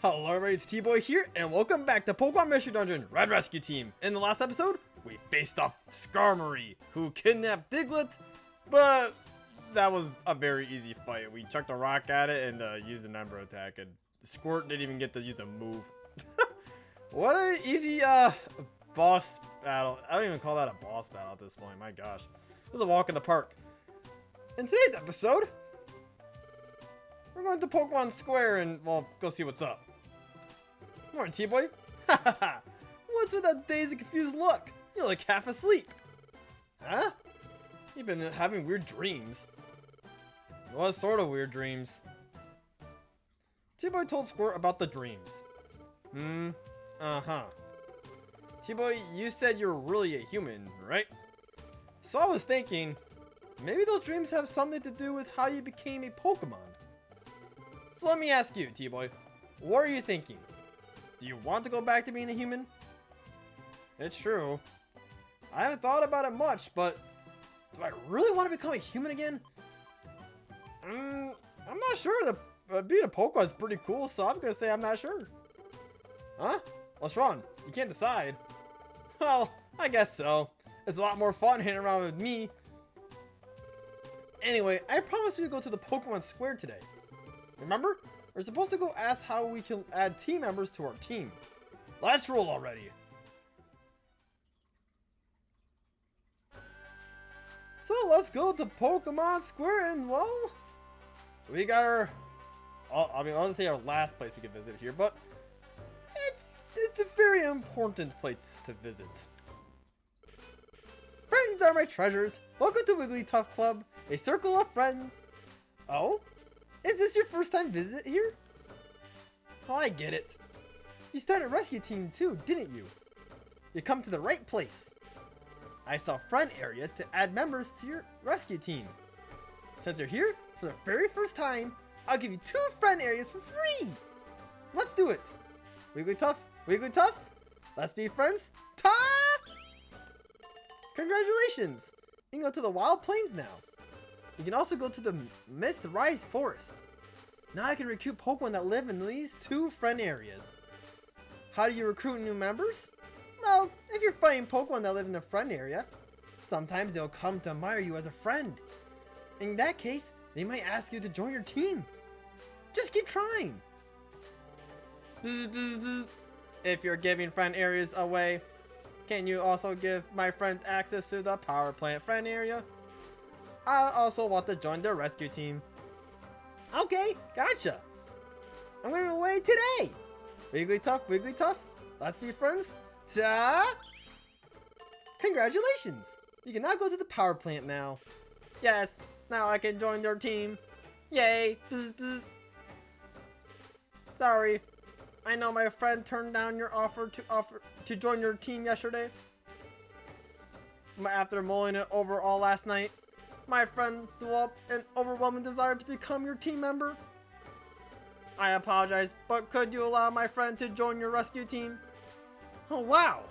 Hello everybody, it's T.Boy here, and welcome back to Pokemon Mystery Dungeon Red Rescue Team. In the last episode, we faced off Skarmory, who kidnapped Diglett, but that was a very easy fight. We chucked a rock at it and used a number attack, and Squirt didn't even get to use a move. What an easy boss battle. I don't even call that a boss battle at this point, my gosh. It was a walk in the park. In today's episode, we're going to Pokemon Square and, well, go see what's up. Morning, T-Boy. Hahaha. What's with that dazed and confused look? You're like half asleep. Huh? You've been having weird dreams. Well, sort of weird dreams. T-Boy told Squirt about the dreams. Uh-huh. T-Boy, you said you're really a human, right? So I was thinking, maybe those dreams have something to do with how you became a Pokemon. So let me ask you, T-Boy, what are you thinking? Do you want to go back to being a human? It's true. I haven't thought about it much, but do I really want to become a human again? I'm not sure. Being a Pokemon is pretty cool, so I'm going to say I'm not sure. Huh? What's wrong? You can't decide. Well, I guess so. It's a lot more fun hanging around with me. Anyway, I promised we'd go to the Pokemon Square today. Remember? We're supposed to go ask how we can add team members to our team. Let's roll already. So let's go to Pokemon Square and, well, we got our, I want to say our last place we can visit here, but it's a very important place to visit. Friends are my treasures. Welcome to Wigglytuff Club, a circle of friends. Oh? Is this your first time visit here? Oh, I get it. You started a rescue team too, didn't you? You come to the right place. I saw friend areas to add members to your rescue team. Since you're here for the very first time, I'll give you 2 friend areas for free. Let's do it. Wigglytuff, Wigglytuff, let's be friends. Ta! Congratulations. You can go to the Wild Plains now. You can also go to the Mist Rise Forest. Now I can recruit Pokemon that live in these 2 friend areas. How do you recruit new members? Well, if you're fighting Pokemon that live in the friend area, sometimes they'll come to admire you as a friend. In that case, they might ask you to join your team. Just keep trying. Bzz, bzz, bzz. If you're giving friend areas away, can you also give my friends access to the power plant friend area? I also want to join their rescue team. Okay, gotcha. I'm going away today. Wigglytuff, Wigglytuff, let's be friends. Ta! Congratulations. You can now go to the power plant now. Yes, now I can join their team. Yay. Bzz, bzz. Sorry, I know my friend turned down your offer to join your team yesterday. After mulling it over all last night, my friend developed an overwhelming desire to become your team member. I apologize, but could you allow my friend to join your rescue team? Oh wow!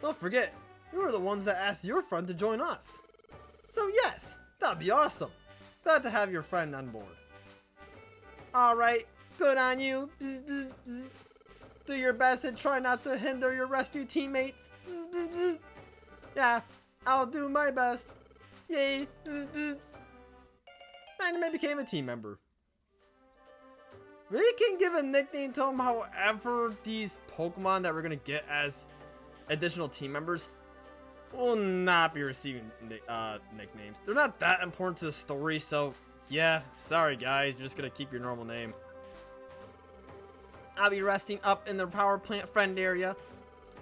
Don't forget, we were the ones that asked your friend to join us. So yes, that'd be awesome. Glad to have your friend on board. Alright, good on you. Bzz, bzz, bzz. Do your best and try not to hinder your rescue teammates. Bzz, bzz, bzz. Yeah, I'll do my best. Yay! Bzz, bzz. And I became a team member. We can give a nickname to them, however, these Pokemon that we're gonna get as additional team members will not be receiving nicknames. They're not that important to the story, so yeah, sorry guys, you're just gonna keep your normal name. I'll be resting up in the power plant friend area.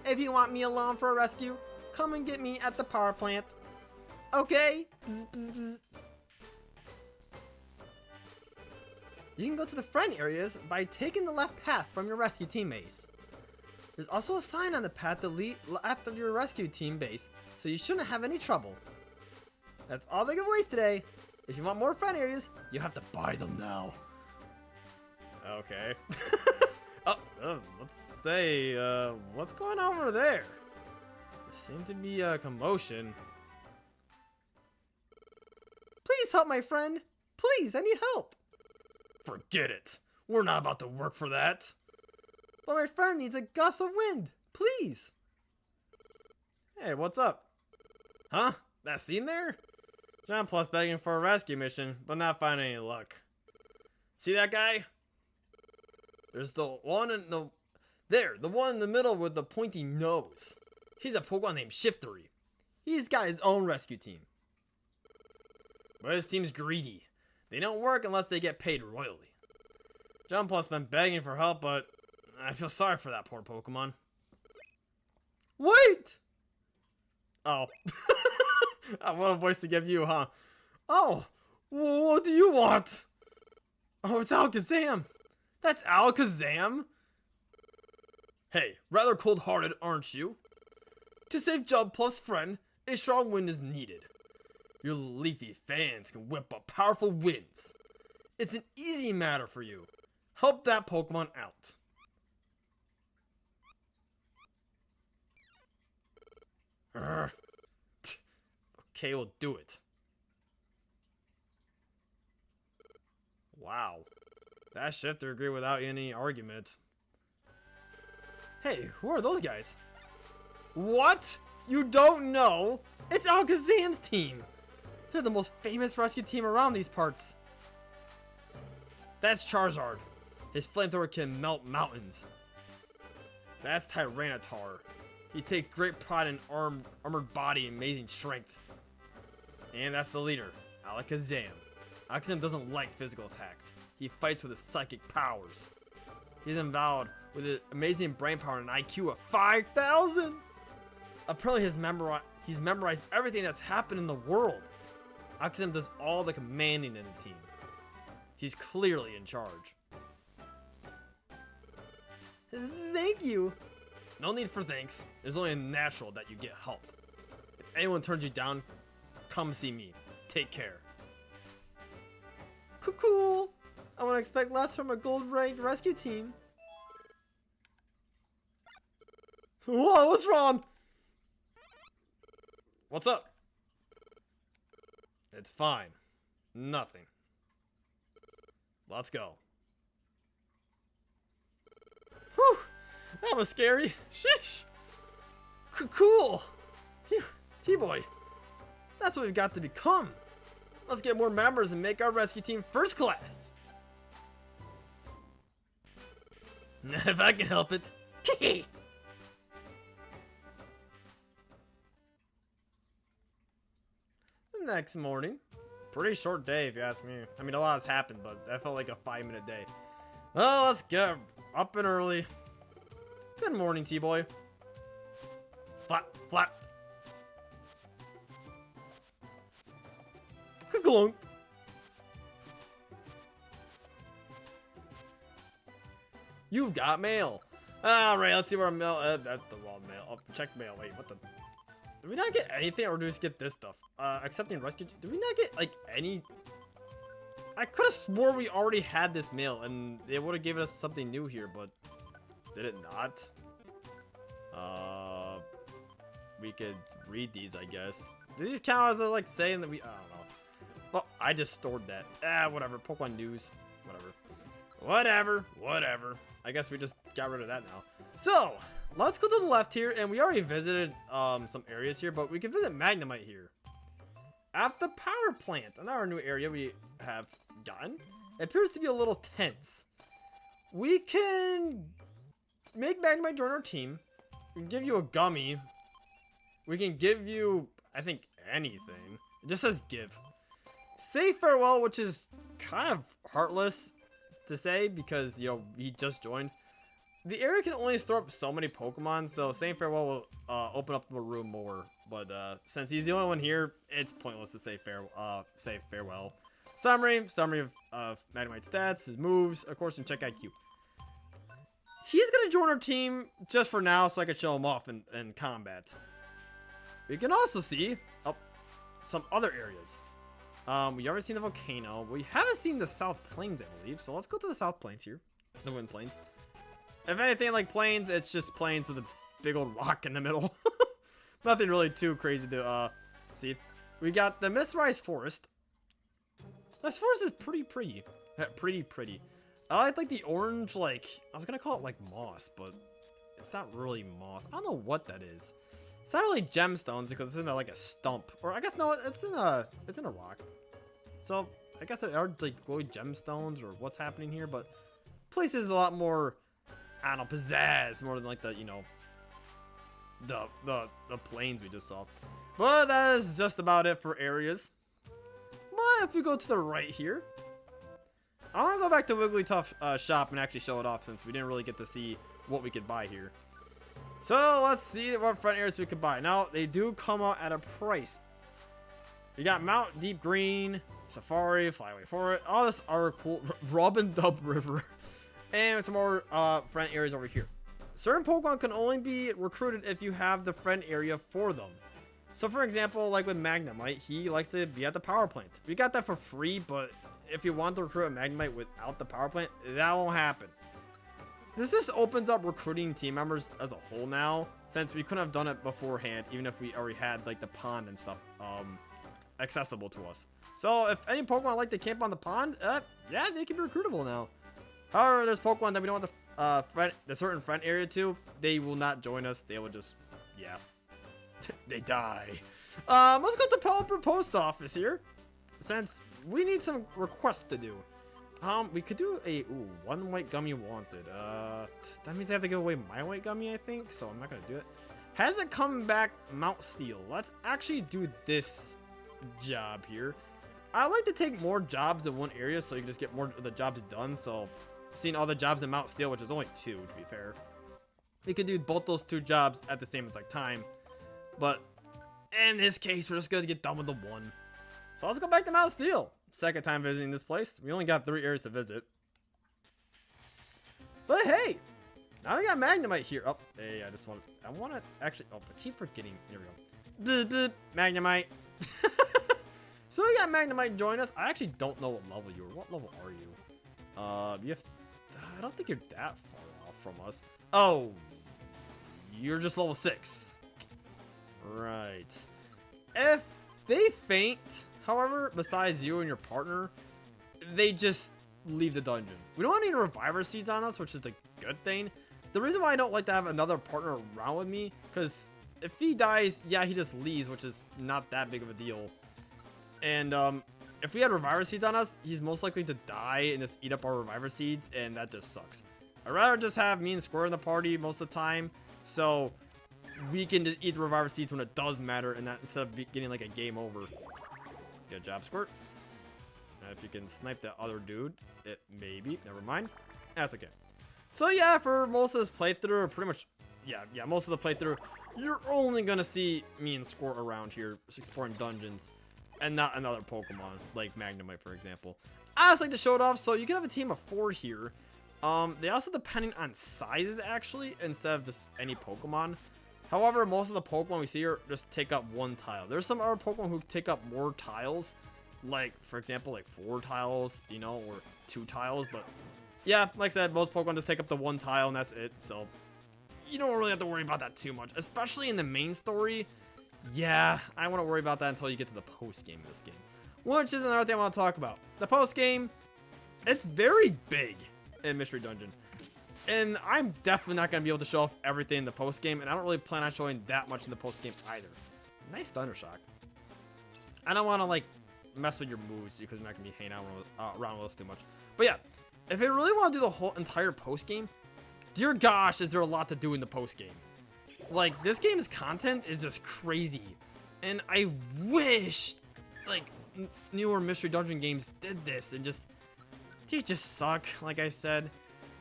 If you want me along for a rescue, come and get me at the power plant. Okay? Bzz, bzz, bzz. You can go to the friend areas by taking the left path from your rescue team base. There's also a sign on the path that leads left of your rescue team base, so you shouldn't have any trouble. That's all the giveaways today. If you want more friend areas, you have to buy them now. Okay. Let's say, what's going on over there? There seems to be a commotion. Please help my friend. Please, I need help. Forget it. We're not about to work for that. But my friend needs a gust of wind. Please. Hey, what's up? Huh? That scene there? Jumpluff begging for a rescue mission, but not finding any luck. See that guy? There's the one in the... There, the one in the middle with the pointy nose. He's a Pokemon named Shiftery. He's got his own rescue team. But his team's greedy. They don't work unless they get paid royally. Jumpluff's been begging for help, but I feel sorry for that poor Pokemon. Wait! Oh. What a voice to give you, huh? Oh, what do you want? Oh, it's Alakazam. That's Alakazam? Hey, rather cold-hearted, aren't you? To save Jumpluff's friend, a strong wind is needed. Your leafy fans can whip up powerful winds. It's an easy matter for you. Help that Pokemon out. Urgh. Okay, we'll do it. Wow. That shifter agreed without any argument. Hey, who are those guys? What? You don't know? It's Alakazam's team. They're the most famous rescue team around these parts. That's Charizard. His flamethrower can melt mountains. That's Tyranitar. He takes great pride in armored body and amazing strength. And that's the leader, Alakazam. Alakazam doesn't like physical attacks. He fights with his psychic powers. He's endowed with an amazing brain power and an IQ of 5,000. Apparently he's memorized everything that's happened in the world. Alakazam does all the commanding in the team. He's clearly in charge. Thank you. No need for thanks. It's only natural that you get help. If anyone turns you down, come see me. Take care. Cool. I wouldn't expect less from a gold-ranked rescue team. Whoa, what's wrong? What's up? It's fine. Nothing. Let's go. Whew. That was scary. Sheesh. Cool. Phew. T.Boy. That's what we've got to become. Let's get more members and make our rescue team first class. If I can help it. The next morning. Pretty short day if you ask me. I mean, a lot has happened, but that felt like a 5-minute day. Well, let's get up and early. Good morning, T-Boy. Flap, flap. Ka-glunk. You've got mail. Alright, let's see where our mail. That's the wrong mail. Oh, check mail. Wait, what the? Did we not get anything, or did we just get this stuff? Accepting rescue. Did we not get like any? I could have swore we already had this mail, and they would have given us something new here, but did it not? We could read these, I guess. Do these count as like saying that we? I don't know. Well, I just stored that. Whatever. Pokemon news. Whatever. I guess we just got rid of that now. So, let's go to the left here, and we already visited some areas here, but we can visit Magnemite here. At the power plant, another new area we have gotten. It appears to be a little tense. We can make Magnemite join our team. We can give you a gummy. We can give you, I think, anything. It just says give. Say farewell, which is kind of heartless to say because, you know, he just joined. The area can only store up so many Pokemon, so saying farewell will open up the room more. But since he's the only one here, it's pointless to say farewell. Summary of Magnemite's stats, his moves, of course, and check IQ. He's gonna join our team just for now, so I can show him off in combat. We can also see some other areas. We already seen the volcano. We haven't seen the South Plains, I believe. So let's go to the South Plains here. The Wind Plains. If anything like plains, it's just plains with a big old rock in the middle. Nothing really too crazy to see. We got the Mist Rise Forest. This forest is pretty pretty. I like the orange, like, I was gonna call it like moss, but it's not really moss. I don't know what that is. It's not really gemstones because it's in like a stump, or I guess no, it's in a rock. So I guess it are like glowy gemstones or what's happening here, but place is a lot more, I don't know, pizzazz more than like the, you know, the plains we just saw. But that is just about it for areas. But if we go to the right here, I want to go back to Wigglytuff shop and actually show it off since we didn't really get to see what we could buy here. So let's see what front areas we could buy. Now they do come out at a price. You got Mount Deep Green, Safari, Flyway Forest, all this are cool. Robin Dub River, and some more friend areas over here. Certain Pokemon can only be recruited if you have the friend area for them. So for example, like with Magnemite, he likes to be at the power plant. We got that for free, but if you want to recruit a Magnemite without the power plant, that won't happen. This just opens up recruiting team members as a whole now, since we couldn't have done it beforehand, even if we already had like the pond and stuff accessible to us. So if any Pokemon like to camp on the pond, yeah, they can be recruitable now. However, there's Pokemon that we don't want the certain friend area to. They will not join us. They will just, yeah, they die. Let's go to Pelipper Post Office here, since we need some requests to do. We could do a one white gummy wanted. That means I have to give away my white gummy, I think. So I'm not gonna do it. Has it come back Mount Steel? Let's actually do this job here. I like to take more jobs in one area so you can just get more of the jobs done. So seeing all the jobs in Mount Steel, which is only 2 to be fair, we could do both those 2 jobs at the same exact time. But in this case, we're just gonna get done with the 1. So let's go back to Mount Steel. Second time visiting this place. We only got 3 areas to visit. But hey, now we got Magnemite here. Oh, hey, I want to actually, I keep forgetting. Here we go. Magnemite. So we got Magnemite join us. I actually don't know what level you are. What level are you? You have, I don't think you're that far off from us. Oh, you're just level 6. Right. If they faint, however, besides you and your partner, they just leave the dungeon. We don't have any reviver seeds on us, which is a good thing. The reason why I don't like to have another partner around with me, because if he dies, yeah, he just leaves, which is not that big of a deal. And if we had reviver seeds on us, he's most likely to die and just eat up our reviver seeds, and that just sucks. I'd rather just have me and Square in the party most of the time, so we can just eat the reviver seeds when it does matter, and that instead of getting like a game over. Good job, Squirt. If you can snipe that other dude, maybe. Never mind. That's okay. So yeah, for most of this playthrough, or pretty much, yeah, most of the playthrough, you're only gonna see me and Squirt around here exploring dungeons, and not another Pokemon like Magnemite, for example. I just like to show it off, so you can have a team of 4 here. They also depending on sizes actually, instead of just any Pokemon. However, most of the Pokemon we see here just take up 1 tile. There's some other Pokemon who take up more tiles, like for example, like 4 tiles, you know, or 2 tiles. But yeah, like I said, most Pokemon just take up the 1 tile and that's it. So you don't really have to worry about that too much, especially in the main story. Yeah, I wouldn't worry about that until you get to the post game of this game, which is another thing I want to talk about. The post game, it's very big in Mystery Dungeon. And I'm definitely not going to be able to show off everything in the post game, and I don't really plan on showing that much in the post game either. Nice Thunder Shock. I don't want to like mess with your moves because you're not going to be hanging out around with us too much. But yeah, if you really want to do the whole entire post game, dear gosh, is there a lot to do in the post game. Like, this game's content is just crazy, and I wish like newer Mystery Dungeon games did this, and they just suck. Like I said,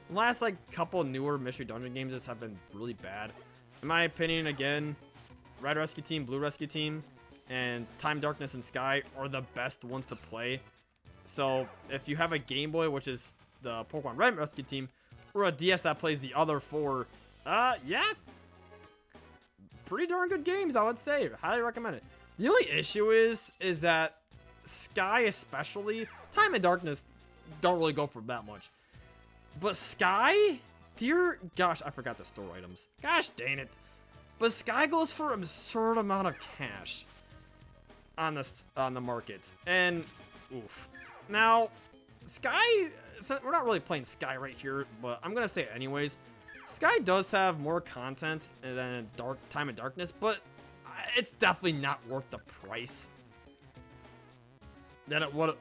the last like couple newer Mystery Dungeon games just have been really bad. In my opinion, again, Red Rescue Team, Blue Rescue Team, and Time, Darkness, and Sky are the best ones to play. So if you have a Game Boy, which is the Pokemon Red Rescue Team, or a DS that plays the other 4, yeah, pretty darn good games, I would say. Highly recommend it. The only issue is that Sky especially, Time and Darkness don't really go for that much. But Sky, dear gosh, I forgot the store items. Gosh dang it. But Sky goes for an absurd amount of cash on the market. And oof. Now, Sky we're not really playing Sky right here, but I'm gonna say it anyways. Sky does have more content than Time of Darkness, but it's definitely not worth the price than what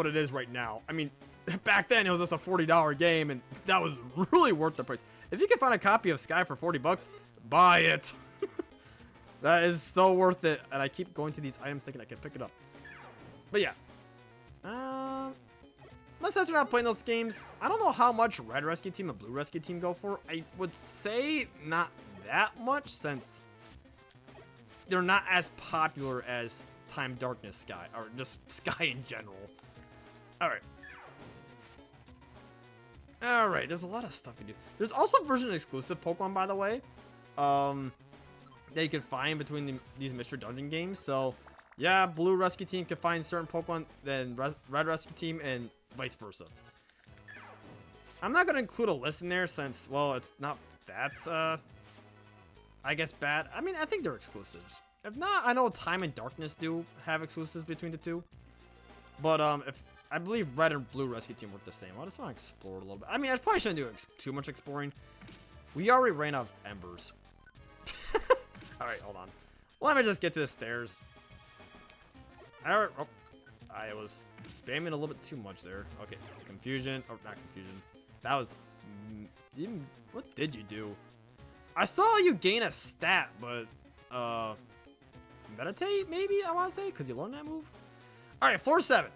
it is right now. I mean, back then it was just a $40 game, and that was really worth the price. If you can find a copy of Sky for 40 bucks, buy it. That is so worth it. And I keep going to these items thinking I can pick it up. But yeah. Unless we're not playing those games, I don't know how much Red Rescue Team and Blue Rescue Team go for. I would say not that much, since they're not as popular as Time Darkness Sky, or just Sky in general. Alright. Alright, there's a lot of stuff you can do. There's also version exclusive Pokemon, by the way, that you can find between these Mystery Dungeon games. So, yeah, Blue Rescue Team can find certain Pokemon than Red Rescue Team, and vice versa. I'm not going to include a list in there since, well, it's not that, I guess, bad. I mean, I think they're exclusives. If not, I know Time and Darkness do have exclusives between the two. But, if I believe Red and Blue Rescue Team work the same. I just want to explore a little bit. I mean, I probably shouldn't do too much exploring. We already ran out of embers. Alright, hold on. Let me just get to the stairs. Alright, oh, I was spamming a little bit too much there. Okay, confusion. Oh, not confusion. That was... what did you do? I saw you gain a stat, but... meditate, maybe, I want to say? Because you learned that move? Alright, floor 7.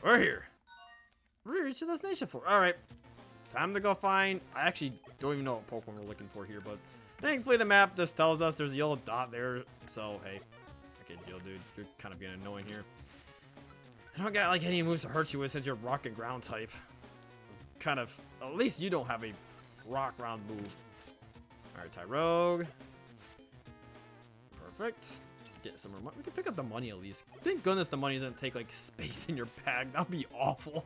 We're here. We reached the destination floor. Alright. Time to go find... I actually don't even know what Pokemon we're looking for here, but... thankfully, the map just tells us there's a yellow dot there, so, hey. Okay, deal, dude. You're kind of getting annoying here. I don't got, like, any moves to hurt you with since you're rock and ground type. Kind of... at least you don't have a rock round move. Alright, Tyrogue. Perfect. Get some more money. We can pick up the money at least. Thank goodness the money doesn't take, like, space in your bag. That would be awful.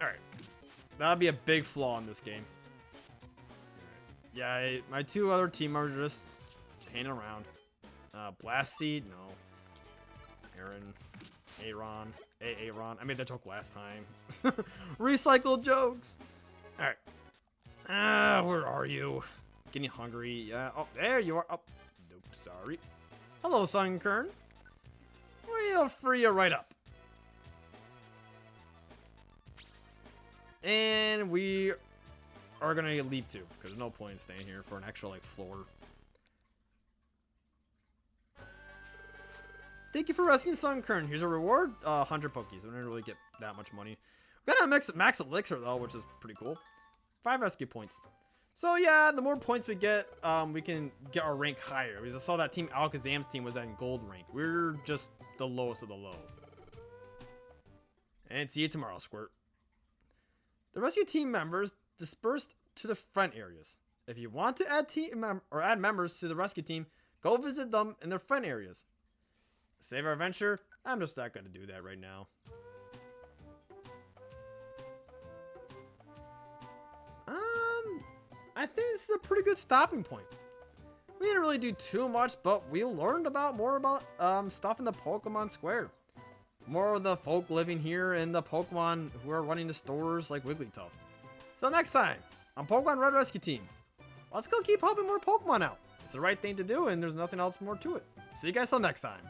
Alright. That would be a big flaw in this game. Yeah, my two other team are just hanging around. Blast Seed, no. Aaron. I made that joke last time. Recycled jokes. Alright. Where are you? Getting hungry. Yeah. Oh, there you are. Oh, nope, sorry. Hello, Sunkern. We'll free you right up. And we are gonna leave too, because there's no point in staying here for an extra, like, floor. Thank you for rescuing Sunkern. Here's a reward, 100 Pokies. We didn't really get that much money. We got a max elixir though, which is pretty cool. 5 rescue points. So yeah, the more points we get, we can get our rank higher. We just saw that Team Alakazam's team was at gold rank. We're just the lowest of the low. And see you tomorrow, Squirt. The rescue team members dispersed to the front areas. If you want to add members to the rescue team, go visit them in their front areas. Save our adventure? I'm just not gonna do that right now. I think this is a pretty good stopping point. We didn't really do too much, but we learned more about stuff in the Pokemon Square. More of the folk living here and the Pokemon who are running the stores like Wigglytuff. So next time, on Pokemon Red Rescue Team, let's go keep helping more Pokemon out. It's the right thing to do, and there's nothing else more to it. See you guys till next time.